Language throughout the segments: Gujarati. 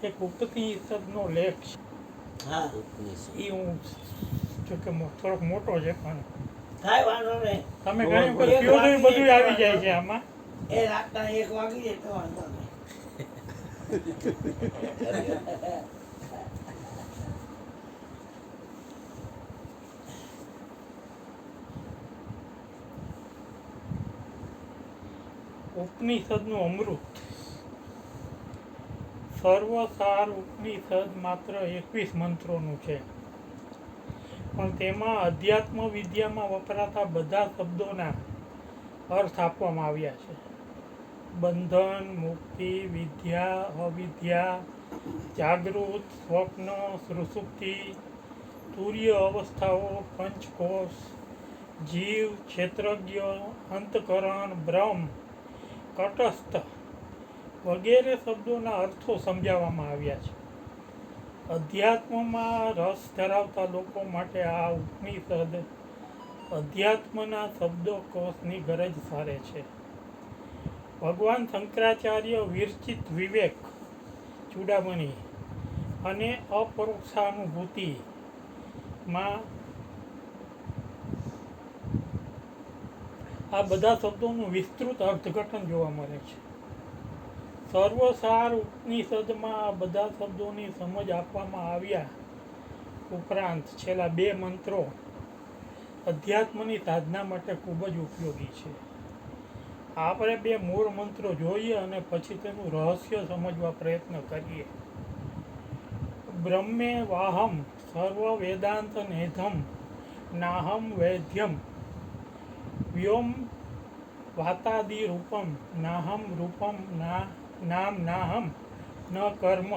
એક ઉપનિષદનો લેખ હા એ હું જોકે થોડોક મોટો છે પણ કાંઈ વાંધો નહીં. તમે ઘણી વખત કયો તો એ બધું આવી જાય છે આમાં. એ રાતના 1 વાગી જાય તો વાંધો નહીં. ઉપનિષદનું અમૃત. સર્વસાર ઉપનિષદ માત્ર 21 મંત્રોનું છે, પણ તેમાં અધ્યાત્મ વિદ્યામાં વપરાતા બધા શબ્દોના અર્થ આપવામાં આવ્યા છે. બંધન, મુક્તિ, વિદ્યા, અવિદ્યા, જાગૃત, સ્વપ્ન, સુષુપ્તિ, તુર્ય અવસ્થાઓ, પંચકોશ, જીવ, ક્ષેત્રજ્ઞ, અંતકરણ, બ્રહ્મ, તટસ્થ વગેરે શબ્દોના અર્થો સમજાવવામાં આવ્યા છે. અધ્યાત્મમાં રસ ધરાવતા લોકો માટે આ ઉપનિષદ અધ્યાત્મના શબ્દકોશની ગરજ સારે છે. ભગવાન શંકરાચાર્ય વિરચિત વિવેક, ચૂડામણી અને અપરોક્ષાનુભૂતિમાં આ બધા શબ્દોનું વિસ્તૃત અર્થઘટન જોવા મળે છે. સર્વસાર ઉપનિષદમાં આ બધા શબ્દોની સમજ આપવામાં આવ્યા ઉપરાંત છેલ્લા 2 મંત્રો અધ્યાત્મની સાધના માટે ખૂબ જ ઉપયોગી છે. આપણે 2 મૂળ મંત્રો જોઈએ અને પછી તેનું રહસ્ય સમજવા પ્રયત્ન કરીએ. બ્રહ્મે વાહમ સર્વ વેદાંત નેધમ નાહમ વૈદ્યમ વ્યોમ વાતાદિ રૂપમ નાહમ રૂપમ નામ નાહમ ન કર્મ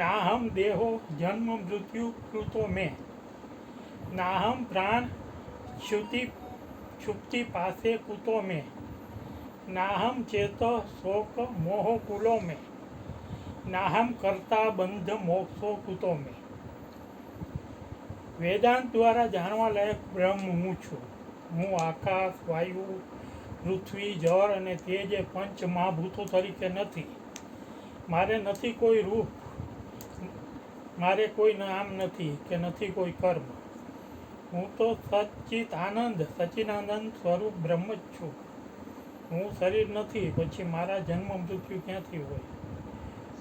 નાહમ દેહો જન્મ મૃત્યુ કૃતો મેં નાહમ પ્રાણ क्षुप्ति पासे कुतो में नाहम चेत शोक मोह कुलो में नाहम कर्ता बंध मोक्षो कुतो में. વેદાંત દ્વારા જાણવા લાયક બ્રહ્મ હું છું. હું આકાશ, વાયુ, પૃથ્વી, જળ અને તેજ એ પંચ મહાભૂતો તરીકે નથી. મારે નથી કોઈ રૂપ, મારે કોઈ નામ નથી કે નથી કોઈ કર્મ. હું તો સચ્ચિત આનંદ સચ્ચિદાનંદ સ્વરૂપ બ્રહ્મ જ છું. હું શરીર નથી, પછી મારા જન્મ મૃત્યુ ક્યાંથી હોય?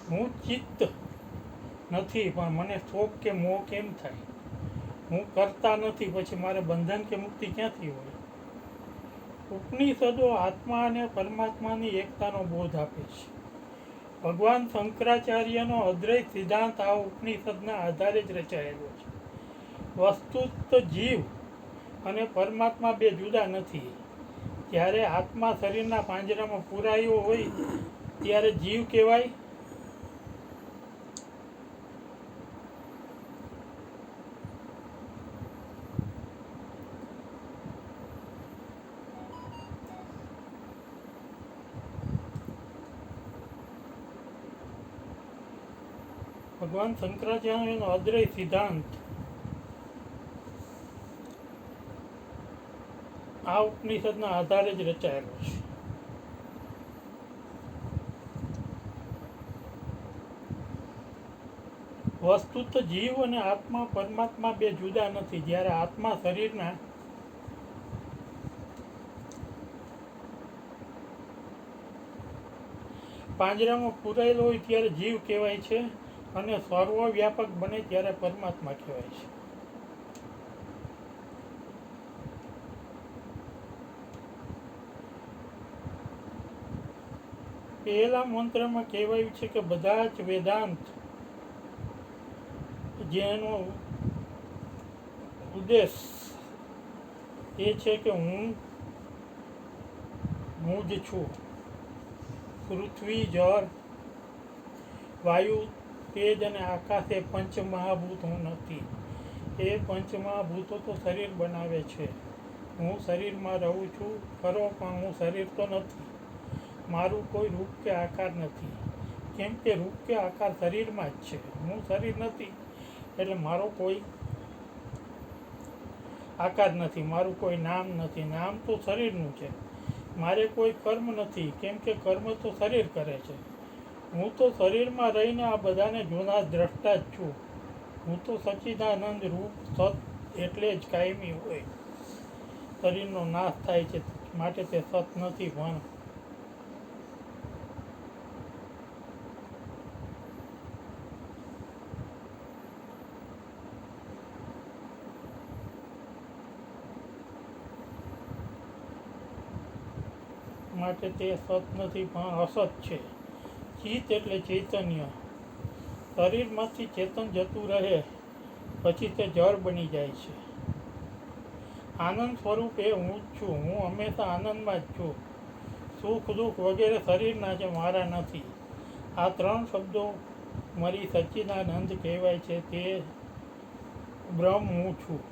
હું ચિત્ત નથી, પણ મને શોક કે મોહ કેમ થાય? હું કરતા નથી, પછી મારે બંધન કે મુક્તિ ક્યાંથી હોય? ઉપનિષદો આત્મા અને પરમાત્માની એકતાનો બોધ આપે છે. ભગવાન શંકરાચાર્યનો અદ્વૈત સિદ્ધાંત આ ઉપનિષદના આધારે જ રચાયેલો છે. વસ્તુત જીવ અને પરમાત્મા 2 જુદા નથી. જ્યારે આત્મા શરીરના પાંજરામાં પૂરાયો હોય ત્યારે જીવ કહેવાય. ભગવાન શંકરાચાર્યનો અદ્વૈત સિદ્ધાંત આ ઉપનિષદના આધારે જ રચાયેલો છે. વસ્તુત જીવ અને આત્મા પરમાત્મા 2 જુદા નથી. જ્યારે આત્મા શરીરના પાંજરામાં પૂરાયેલો હોય ત્યારે જીવ કહેવાય છે અને સર્વવ્યાપક બને ત્યારે પરમાત્મા કહેવાય છે. પહેલા મંત્રમાં કહેવાયું છે કે બધા જ વેદાંત જેનો ઉદ્દેશ એ છે કે હું જ છું. પૃથ્વી, જળ, વાયુ, તેજ અને આકાશ એ પંચમહાભૂત હું નથી. એ પંચમહાભૂતો તો શરીર બનાવે છે. હું શરીરમાં રહું છું ખરો, પણ હું શરીર તો નથી. મારું કોઈ રૂપ કે આકાર નથી, કેમ કે રૂપ કે આકાર શરીરમાં જ છે. હું શરીર નથી એટલે મારો કોઈ આકાર નથી, મારું કોઈ નામ નથી. નામ તો શરીરનું છે. મારે કોઈ કર્મ નથી, કેમ કે કર્મ તો શરીર કરે છે. હું તો શરીરમાં રહીને આ બધાને જોનાર દ્રષ્ટા જ છું. હું તો સચ્ચિદાનંદ રૂપ સત એટલે જ કાયમી હોય. શરીરનો નાશ થાય છે માટે તે સત નથી પણ માટે તે સત નથી પણ અસત છે. ચિત્ત એટલે ચૈતન્ય. શરીરમાંથી ચેતન જતું રહે પછી તે જળ બની જાય છે. આનંદ સ્વરૂપ એ હું જ છું. હું હંમેશા આનંદમાં જ છું. સુખ દુઃખ વગેરે શરીરના છે, મારા નથી. આ ત્રણ શબ્દો મારી સચ્ચિદાનંદ કહેવાય છે. તે બ્રહ્મ હું છું.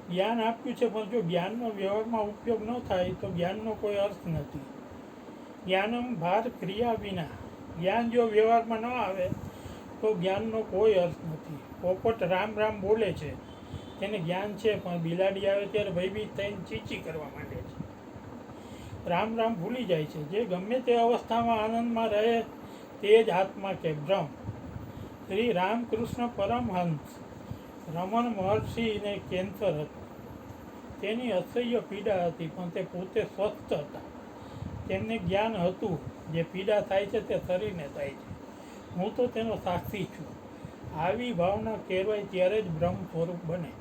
જ્ઞાન આપ્યું છે પણ જો જ્ઞાનનો વ્યવહારમાં ઉપયોગ ન થાય તો જ્ઞાનનો કોઈ અર્થ નથી. જ્ઞાનમ ભાર ક્રિયા વિના. જ્ઞાન જો વ્યવહારમાં ન આવે તો જ્ઞાનનો કોઈ અર્થ નથી. પોપટ રામ રામ બોલે છે, તેને જ્ઞાન છે, પણ બિલાડી આવે ત્યારે ભયભીત થઈને ચીચી કરવા માંડે છે. રામ રામ ભૂલી જાય છે. જે ગમે તે અવસ્થામાં આનંદમાં રહે તે જ આત્મા કે બ્રહ્મ. શ્રી રામકૃષ્ણ પરમહંસ રમણ મહર્ષિને કેન્સર હતું. તેની અસહ્ય પીડા હતી પણ તે પોતે સ્વસ્થ હતા. તેમને જ્ઞાન હતું જે પીડા થાય છે તે શરીરને થાય છે. હું તો તેનો સાક્ષી છું. આવી ભાવના કેળવાય ત્યારે જ બ્રહ્મ સ્વરૂપ બને.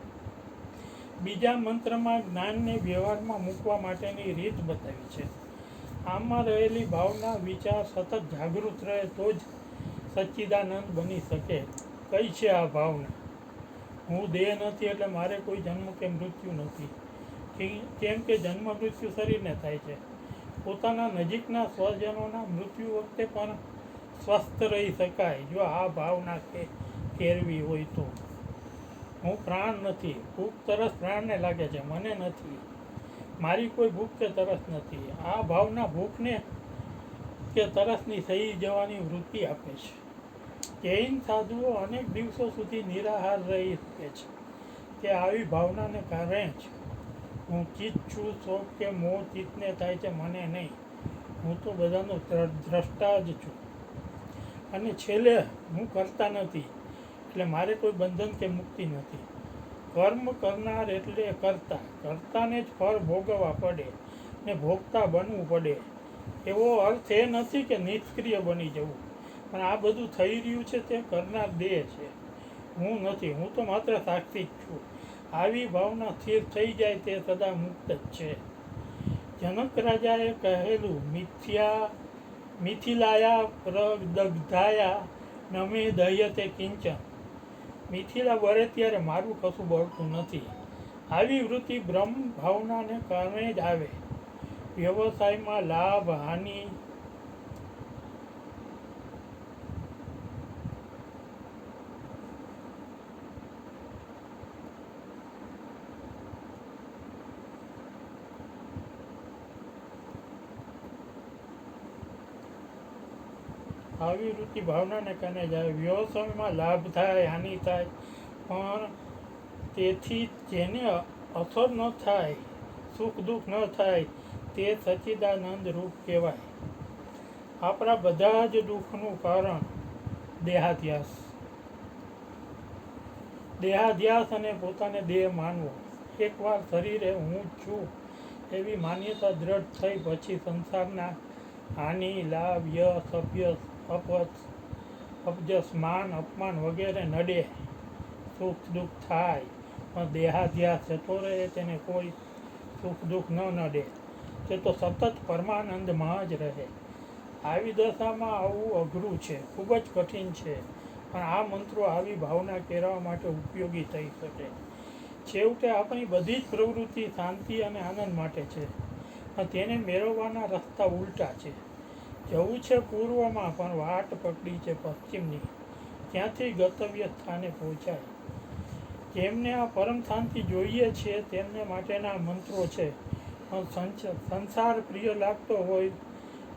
બીજા મંત્રમાં જ્ઞાનને વ્યવહારમાં મૂકવા માટેની રીત બતાવી છે. આમાં રહેલી ભાવના વિચાર સતત જાગૃત રહે તો જ સચ્ચિદાનંદ બની શકે. કઈ છે આ ભાવના? હું દેહ નથી એટલે મારે કોઈ જન્મ કે મૃત્યુ નથી. કેમ કે જન્મ મૃત્યુ શરીરને થાય છે. પોતાના નજીકના સ્વજનોના મૃત્યુ વખતે પણ સ્વસ્થ રહી શકાય જો આ ભાવના કેળવી હોય તો. હું પ્રાણ નથી. ભૂખ તરસ પ્રાણને લાગે છે, મને નથી. મારી કોઈ ભૂખ કે તરસ નથી. આ ભાવના ભૂખને કે તરસની સહી જવાની વૃત્તિ આપે છે. જૈન સાધુઓ અનેક દિવસો સુધી નિરાહાર રહી શકે છે. તે આવી ભાવનાને કારણે જ. હું ચિત્ત છું. શોક કે મોહ ચિત્તને થાય છે, મને નહીં. હું તો બધાનો દ્રષ્ટા જ છું. અને છેલ્લે હું કરતા નથી એટલે મારે કોઈ બંધન કે મુક્તિ નથી. કર્મ કરનાર એટલે કરતા. કરતાને જ ફળ ભોગવવા પડે ને ભોગતા બનવું પડે. એવો અર્થ એ નથી કે નિષ્ક્રિય બની જવું, પણ આ બધું થઈ રહ્યું છે તે કરનાર દેહ છે, હું નથી. હું તો માત્ર સાક્ષી જ છું. આવી ભાવના સ્થિર થઈ જાય તે સદા મુક્ત જ છે. જનક રાજાએ કહેલું મિથિલાયા પ્રદગ્ધાયા નમે દહ્યતે કિંચન. મિથિલા બળે ત્યારે મારું કશું બળતું નથી. આવી વૃત્તિ બ્રહ્મ ભાવનાને કારણે જ આવે. વ્યવસાયમાં લાભ હાનિ આવી વૃત્તિ ભાવનાને કારણે જ આવે. વ્યવસાયમાં લાભ થાય, હાનિ થાય, પણ તેથી જેને અસર ન થાય, સુખ દુઃખ ન થાય તે સચ્ચિદાનંદ રૂપ કહેવાય. આપણા બધા જ દુઃખનું કારણ દેહાધ્યાસ અને પોતાને દેહ માનવો. એકવાર શરીરે હું જ છું એવી માન્યતા દ્રઢ થઈ પછી સંસારના હાનિ, લાભ, યશ, અપજસ, માન, અપમાન વગેરે નડે, સુખ દુઃખ થાય, પણ દેહાધ્યાસ જતો રહે તેને કોઈ સુખ દુઃખ ન નડે. તે તો સતત પરમાનંદમાં જ રહે. આવી દશામાં આવવું અઘરું છે, ખૂબ જ કઠિન છે, પણ આ મંત્રો આવી ભાવના કેળવવા માટે ઉપયોગી થઈ શકે. છેવટે આપણી બધી જ પ્રવૃત્તિ શાંતિ અને આનંદ માટે છે, પણ તેને મેળવવાના રસ્તા ઉલટા છે. જવું છે પૂર્વમાં પણ વાટ પકડી છે પશ્ચિમની. ત્યાંથી ગંતવ્ય સ્થાને પહોંચાય. જેમને આ પરમ શાંતિ જોઈએ છે તેમને માટેના મંત્રો છે, પણ સંસાર પ્રિય લાગતો હોય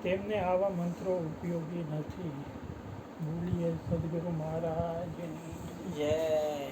તેમને આવા મંત્રો ઉપયોગી નથી. બોલીએ સદગુરુ મહારાજની જય.